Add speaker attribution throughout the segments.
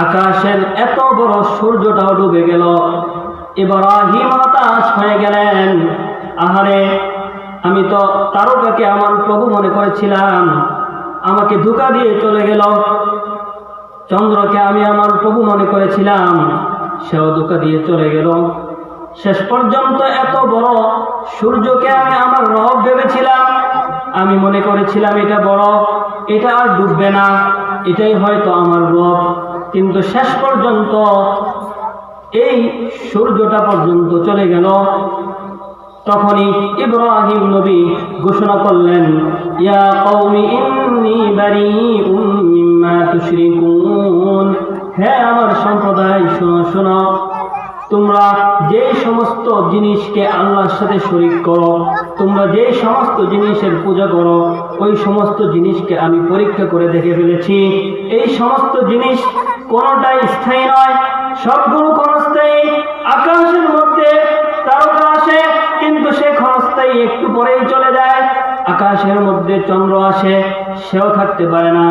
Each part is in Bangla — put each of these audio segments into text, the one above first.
Speaker 1: আকাশের এত বড় সূর্যটাও ডুবে গেল। ইব্রাহিম হতাশ হয়ে গেলেন, আহারে, আমি তো তারকাকে আমার প্রভু মনে করেছিলাম, আমাকে ধোঁকা দিয়ে চলে গেল। চন্দ্রকে আমি আমার প্রভু মনে করেছিলাম, সেও ধোঁকা দিয়ে চলে গেল। শেষ পর্যন্ত এত বড় সূর্যকে আমি আমার রব ভেবেছিলাম, আমি মনে করেছিলাম এটা বড়, এটা আর ডুববে না, এটাই হয়তো আমার রব। কিন্তু শেষ পর্যন্ত এই সূর্যটা পর্যন্ত চলে গেল। তখনই ইব্রাহিম নবী ঘোষণা করলেন, ইয়া কওমি ইন্নী বারীউম মিম্মা তুশরিকুন, হে আমার সম্প্রদায়, শোনো শোনো, তোমরা যে সমস্ত জিনিসকে আল্লাহর সাথে শরীক করো, তোমরা যে সমস্ত জিনিসের পূজা করো, ওই সমস্ত জিনিসকে আমি পরীক্ষা করে দেখে ফেলেছি। এই সমস্ত জিনিস কোনোটাই স্থায়ী নয়, সবগুলো ক্ষণস্থায়ী। আকাশের মধ্যে তারকা আসে, কিন্তু সে ক্ষণস্থায়ী, একটু পরেই চলে যায়। আকাশের মধ্যে চন্দ্র আসে, সেও থাকতে পারে না।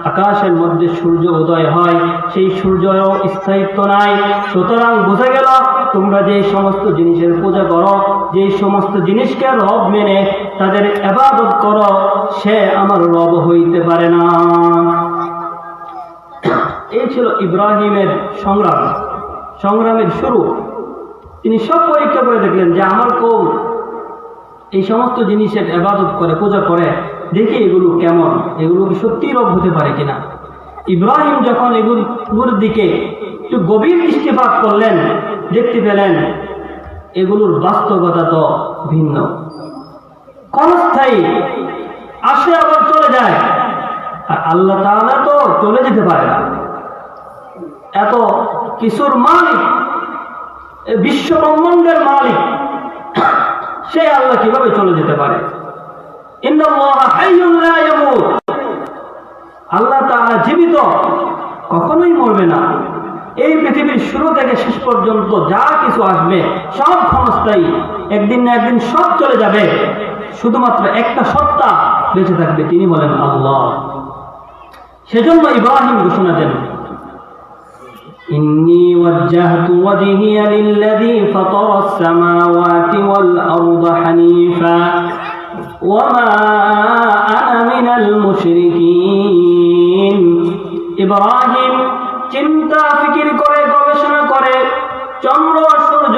Speaker 1: আকাশের মধ্যে সূর্য উদয় হয়, সেই সূর্যেরও স্থায়িত্ব নাই। সুতরাং বোঝা গেল, তোমরা যে সমস্ত জিনিসের পূজা করো, যে সমস্ত জিনিসকে রব মেনে তাদের ইবাদত করো, সে আমার রব হইতে পারে না। এই ছিল ইব্রাহিমের সংগ্রামের শুরু। তিনি সব পরীক্ষা করে দেখলেন যে আমার কওম এই সমস্ত জিনিসের ইবাদত করে, পূজা করে, দেখি এগুলো কেমন, এগুলো কি সত্যি রব হতে পারে কিনা। ইব্রাহিম যখন এগুলোর দিকে একটু গভীর দৃষ্টিপাত করলেন, দেখতে পেলেন এগুলোর বাস্তবতা তো ভিন্ন, ক্ষণস্থায়ী, আসে আবার চলে যায়। আর আল্লাহ তাআলা তো চলে যেতে পারে না। এত কিছুর মালিক, বিশ্ব ব্রহ্মাণ্ডের মালিক, সে আল্লাহ কিভাবে চলে যেতে পারে? ইন্নাল্লাহা হাইয়্যুন লা ইয়ামুত, আল্লাহ তাআলা জীবিত, কখনোই মরবে না। এই পৃথিবীর শুরু থেকে শেষ পর্যন্ত যা কিছু আসবে সব ক্ষণস্থায়ী, একদিন না একদিন সব চলে যাবে। শুধুমাত্র একটা সত্তা বেঁচে থাকবে, তিনি বলেন আল্লাহ। সেজন্য ইব্রাহিম ঘোষণা দেন, ইন্নী ওয়াজ্জাহতু ওয়াজহিয়া লিল্লাযী ফাতারাস সামাওয়াতি ওয়াল আরদা হানিফা ওয়া মা আনা মিনাল মুশরিকিন। ইব্রাহিম চিন্তা ফিকির করে, গবেষণা করে, চন্দ্র, সূর্য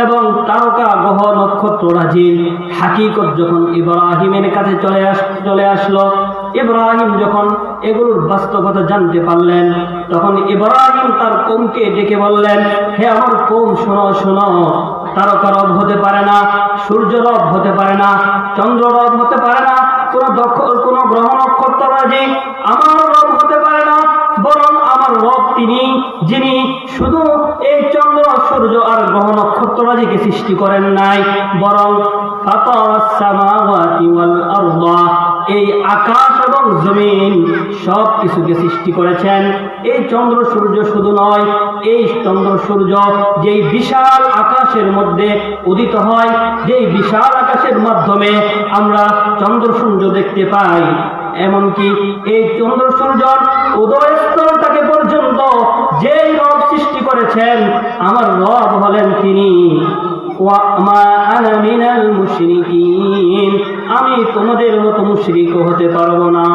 Speaker 1: এবং তারকা, গ্রহ, নক্ষত্র রাজির হাকিকত যখন ইব্রাহিমের কাছে চলে আসলো, ইব্রাহিম যখন এগুলোর বাস্তবতা জানতে পারলেন, তখন ইব্রাহিম তার কওমকে ডেকে বললেন, হে আমার কওম, শোনো শোনো, তারকা রব হতে পারে না, সূর্য রব হতে পারে না, চন্দ্র রব হতে পারে না, কোন গ্রহ নক্ষত্র রাজি আমার রব হতে পারে না। বরং আমার রব তিনি, যিনি শুধু এই চন্দ্র, সূর্য আর গ্রহ নক্ষত্র রাজিকে সৃষ্টি করেন নাই, বরং ফাতারাস সামাওয়াতি ওয়াল আরদা, এই আকাশ এবং জমিন সব কিছুকে সৃষ্টি করেছেন। এই চন্দ্র সূর্য শুধু নয়, এই চন্দ্র সূর্য যেই বিশাল আকাশের মধ্যে উদিত হয়, যেই বিশাল আকাশের মাধ্যমে আমরা চন্দ্র সূর্য দেখতে পাই, এমনকি এই চন্দ্র সূর্যর উদয় স্থলটাকে পর্যন্ত যেই রব সৃষ্টি করেছেন, আমার রব হলেন তিনি। ওয়া মা আনা মিনাল মুশরিকিন, আমি তোমাদের মতো মুশরিক হতে পারবো না।